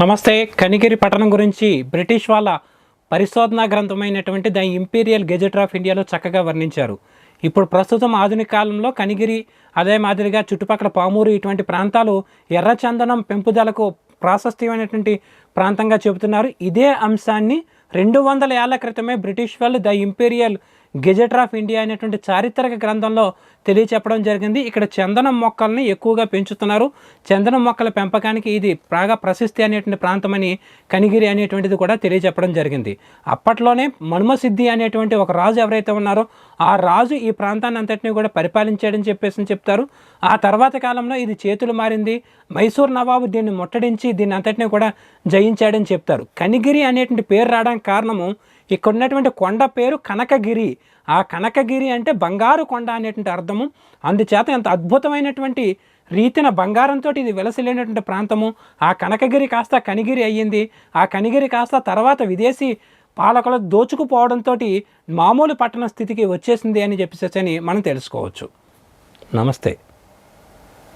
నమస్తే. కనిగిరి పట్టణం గురించి బ్రిటిష్ వాళ్ళ పరిశోధనా గ్రంథమైనటువంటి ద ఇంపీరియల్ గెజెట్ ఆఫ్ ఇండియాలో చక్కగా వర్ణించారు. ఇప్పుడు ప్రస్తుతం ఆధునిక కాలంలో కనిగిరి అదే మాదిరిగా చుట్టుపక్కల పామూరు ఇటువంటి ప్రాంతాలు ఎర్రచందనం పెంపుదలకు ప్రాశస్త్యమైనటువంటి ప్రాంతంగా చెబుతున్నారు. ఇదే అంశాన్ని 200 ఏళ్ల క్రితమే బ్రిటిష్ వాళ్ళు the imperial gazette of India అనేటువంటి చారిత్రక గ్రంథంలో తెలియచెప్పడం జరిగింది. ఇక్కడ చందనం మొక్కల్ని ఎక్కువగా పెంచుతున్నారు. చందనం మొక్కల పెంపకానికి ఇది బాగా ప్రసిద్ధి అనేటువంటి ప్రాంతమని కనిగిరి అనేటువంటిది కూడా తెలియచెప్పడం జరిగింది. అప్పట్లోనే మనుమసిద్ధి అనేటువంటి ఒక రాజు ఎవరైతే ఉన్నారో ఆ రాజు ఈ ప్రాంతాన్ని అంతటినీ కూడా పరిపాలించాడని చెప్పేసి చెప్తారు. ఆ తర్వాత కాలంలో ఇది చేతులు మారింది. మైసూర్ నవాబు దీన్ని ముట్టడించి దీన్ని అంతటినీ కూడా జయించాడని చెప్తారు. కనిగిరి అనేటువంటి పేరు రావడానికి కారణము ఇక్కడ ఉన్నటువంటి కొండ పేరు కనకగిరి. ఆ కనకగిరి అంటే బంగారు కొండ అనేటువంటి అర్థము. అందుచేత ఎంత అద్భుతమైనటువంటి రీతిన బంగారంతో ఇది వెలసిల్లినటువంటి ప్రాంతము. ఆ కనకగిరి కాస్త కనిగిరి అయ్యింది. ఆ కనిగిరి కాస్త తర్వాత విదేశీ పాలకులు దోచుకుపోవడంతో మామూలు పట్టణ స్థితికి వచ్చేసింది అని చెప్పేసి మనం తెలుసుకోవచ్చు. నమస్తే.